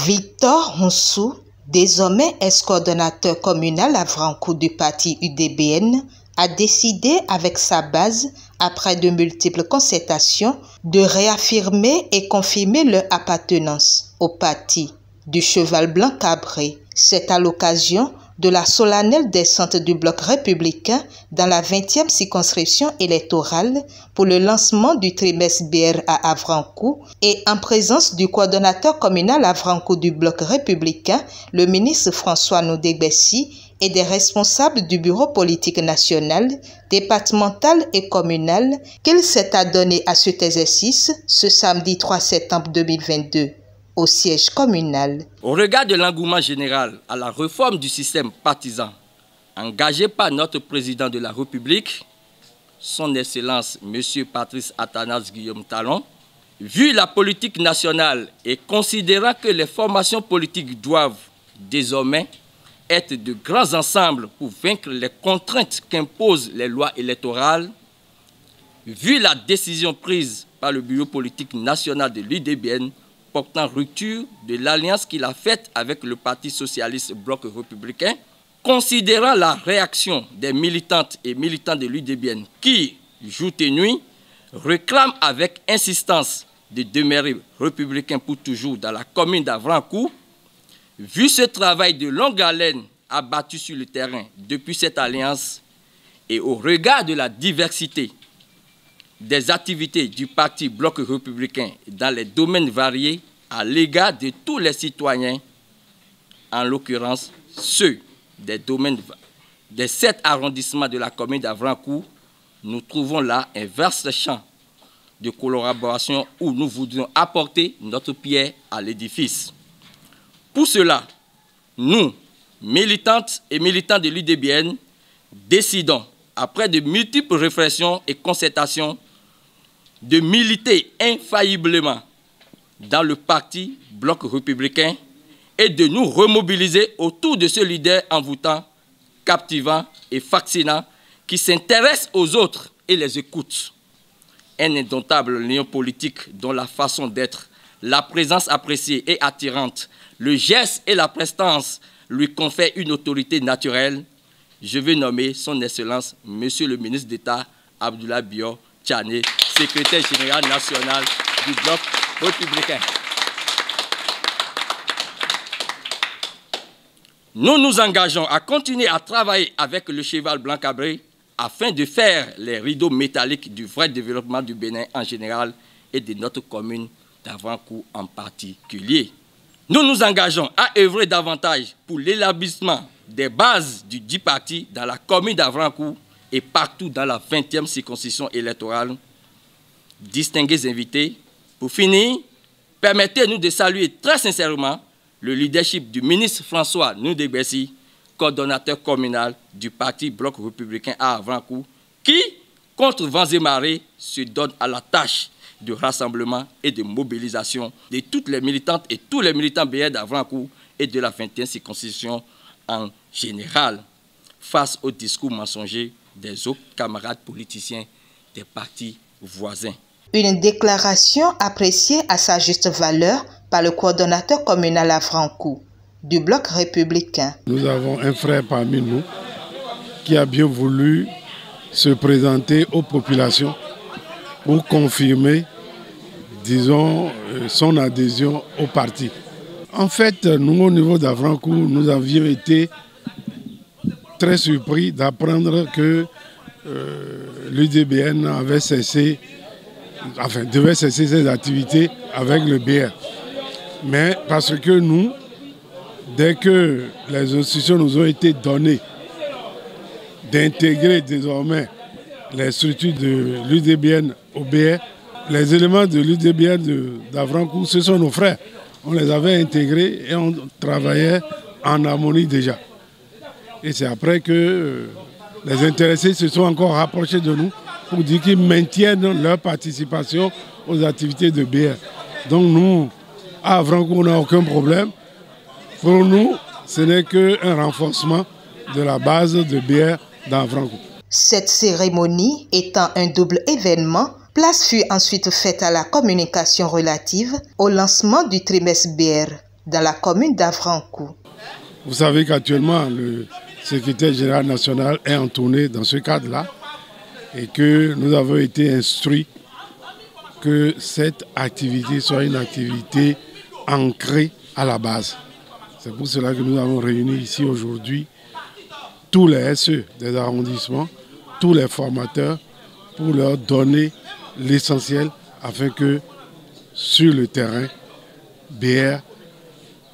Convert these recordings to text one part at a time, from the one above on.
Victor Hounsou, désormais ex-coordonnateur communal à Vrancou du parti UDBN, a décidé avec sa base, après de multiples concertations, de réaffirmer et confirmer leur appartenance au parti du Cheval Blanc Cabré. C'est à l'occasion de la solennelle descente du bloc républicain dans la 20e circonscription électorale pour le lancement du trimestre BR à Avrancourt et en présence du coordonnateur communal Avrancourt du bloc républicain, le ministre François Noudé-Bessi, et des responsables du bureau politique national, départemental et communal qu'il s'est adonné à cet exercice ce samedi 3 septembre 2022. Au siège communal. Au regard de l'engouement général à la réforme du système partisan engagé par notre président de la République, son Excellence M. Patrice Athanase Guillaume Talon, vu la politique nationale et considérant que les formations politiques doivent désormais être de grands ensembles pour vaincre les contraintes qu'imposent les lois électorales, vu la décision prise par le bureau politique national de l'UDBN portant rupture de l'alliance qu'il a faite avec le Parti socialiste bloc républicain, considérant la réaction des militantes et militants de l'UDBN qui, jour et nuit, réclament avec insistance de demeurer républicains pour toujours dans la commune d'Avrancourt, vu ce travail de longue haleine abattu sur le terrain depuis cette alliance et au regard de la diversité des activités du Parti bloc républicain dans les domaines variés à l'égard de tous les citoyens, en l'occurrence ceux des domaines des 7 arrondissements de la commune d'Avrancourt, nous trouvons là un vaste champ de collaboration où nous voudrions apporter notre pierre à l'édifice. Pour cela, nous, militantes et militants de l'UDBN, décidons, après de multiples réflexions et concertations, de militer infailliblement dans le parti bloc républicain et de nous remobiliser autour de ce leader envoûtant, captivant et fascinant qui s'intéresse aux autres et les écoute. Un indomptable lion politique dont la façon d'être, la présence appréciée et attirante, le geste et la prestance lui confèrent une autorité naturelle. Je vais nommer son Excellence, Monsieur le ministre d'État Abdoulaye Bior Tchané, secrétaire général national du bloc républicain. Nous nous engageons à continuer à travailler avec le Cheval Blanc Cabré afin de faire les rideaux métalliques du vrai développement du Bénin en général et de notre commune d'Avrancourt en particulier. Nous nous engageons à œuvrer davantage pour l'établissement des bases du dit parti dans la commune d'Avrancourt et partout dans la 20e circonscription électorale. Distingués invités, pour finir, permettez-nous de saluer très sincèrement le leadership du ministre François Noudé-Bessi, coordonnateur communal du parti bloc républicain à Avrancourt, qui, contre vents et marées, se donne à la tâche de rassemblement et de mobilisation de toutes les militantes et tous les militants BR d'Avrancourt et de la 21e circonscription en général, face au discours mensonger des autres camarades politiciens des partis voisins. Une déclaration appréciée à sa juste valeur par le coordonnateur communal à Avrancourt du bloc républicain. Nous avons un frère parmi nous qui a bien voulu se présenter aux populations pour confirmer, disons, son adhésion au parti. En fait, nous, au niveau d'Avrancourt, nous avions été très surpris d'apprendre que l'UDBN avait cessé, devait cesser ses activités avec le BR. Mais parce que nous, dès que les institutions nous ont été données d'intégrer désormais les structures de l'UDBN au BR, les éléments de l'UDBN d'Avrancourt, ce sont nos frères. On les avait intégrés et on travaillait en harmonie déjà. Et c'est après que les intéressés se sont encore rapprochés de nous pour dire qu'ils maintiennent leur participation aux activités de BR. Donc nous, à Avrancourt, on n'a aucun problème. Pour nous, ce n'est qu'un renforcement de la base de BR dans Avrancourt. Cette cérémonie étant un double événement, place fut ensuite faite à la communication relative au lancement du trimestre BR dans la commune d'Avrancourt. Vous savez qu'actuellement, le secrétaire général national est en tournée dans ce cadre-là et que nous avons été instruits que cette activité soit une activité ancrée à la base. C'est pour cela que nous avons réuni ici aujourd'hui tous les SE des arrondissements, tous les formateurs, pour leur donner l'essentiel afin que sur le terrain, BR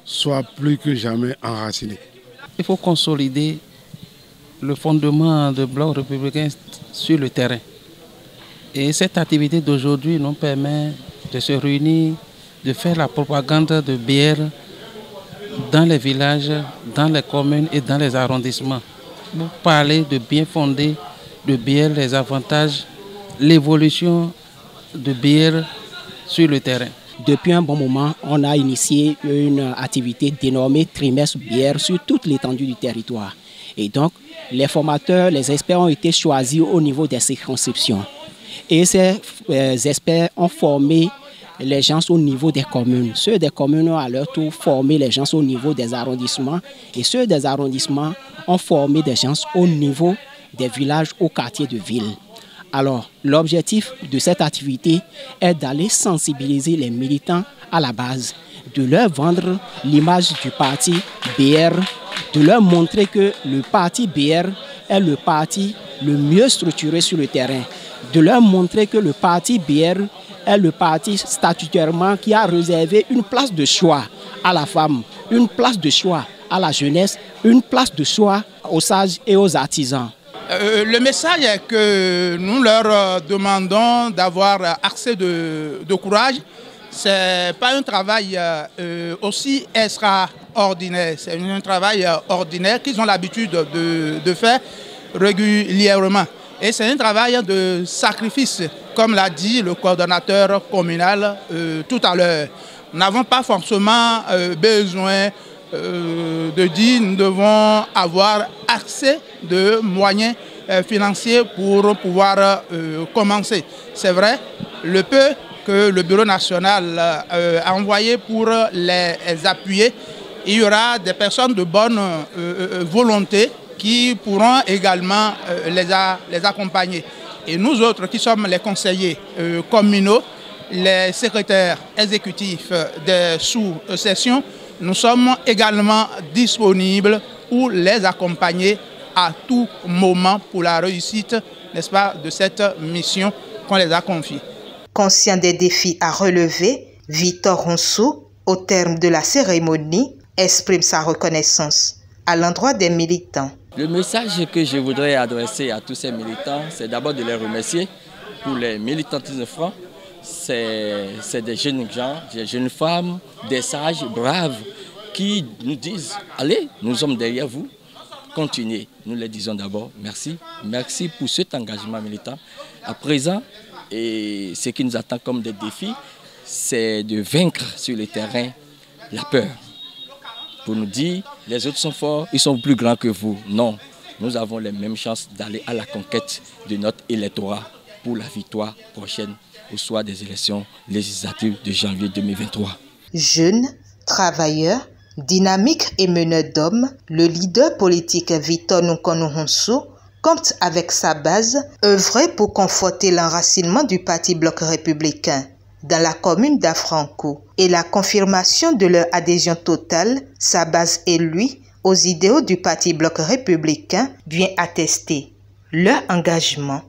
soit plus que jamais enraciné. Il faut consolider le fondement de bloc républicain sur le terrain. Et cette activité d'aujourd'hui nous permet de se réunir, de faire la propagande de BR dans les villages, dans les communes et dans les arrondissements. Pour parler de bien fondé de BR, les avantages, l'évolution de BR sur le terrain. Depuis un bon moment, on a initié une activité dénommée Trimestre BR sur toute l'étendue du territoire. Et donc, les formateurs, les experts ont été choisis au niveau des circonscriptions. Et ces experts ont formé les gens au niveau des communes. Ceux des communes ont à leur tour formé les gens au niveau des arrondissements. Et ceux des arrondissements ont formé des gens au niveau des villages, au quartier de ville. Alors, l'objectif de cette activité est d'aller sensibiliser les militants à la base, de leur vendre l'image du parti BR, de leur montrer que le parti BR est le parti le mieux structuré sur le terrain, de leur montrer que le parti BR est le parti statutairement qui a réservé une place de choix à la femme, une place de choix à la jeunesse, une place de choix aux sages et aux artisans. Le message est que nous leur demandons d'avoir assez de courage. Ce n'est pas un travail aussi extraordinaire, c'est un travail ordinaire qu'ils ont l'habitude de faire régulièrement. Et c'est un travail de sacrifice, comme l'a dit le coordonnateur communal tout à l'heure. Nous n'avons pas forcément besoin de dire nous devons avoir accès de moyens financiers pour pouvoir commencer. C'est vrai, le peu que le Bureau national a envoyé pour les appuyer, il y aura des personnes de bonne volonté qui pourront également les accompagner. Et nous autres qui sommes les conseillers communaux, les secrétaires exécutifs des sous-sessions, nous sommes également disponibles pour les accompagner à tout moment pour la réussite, n'est-ce pas, de cette mission qu'on les a confiée. Conscient des défis à relever, Victor Rounsou, au terme de la cérémonie, exprime sa reconnaissance à l'endroit des militants. Le message que je voudrais adresser à tous ces militants, c'est d'abord de les remercier pour les militantisme francs. C'est des jeunes gens, des jeunes femmes, des sages, braves, qui nous disent « Allez, nous sommes derrière vous, continuez ». Nous les disons d'abord merci. Merci pour cet engagement militant. À présent, et ce qui nous attend comme des défis, c'est de vaincre sur le terrain la peur. Pour nous dire, les autres sont forts, ils sont plus grands que vous. Non, nous avons les mêmes chances d'aller à la conquête de notre électorat pour la victoire prochaine au soir des élections législatives de janvier 2023. Jeune, travailleur, dynamique et meneur d'hommes, le leader politique Victor Rounsou compte avec sa base œuvrer pour conforter l'enracinement du Parti Bloc républicain dans la commune d'Avrancourt et la confirmation de leur adhésion totale, sa base et lui, aux idéaux du Parti Bloc républicain vient attester leur engagement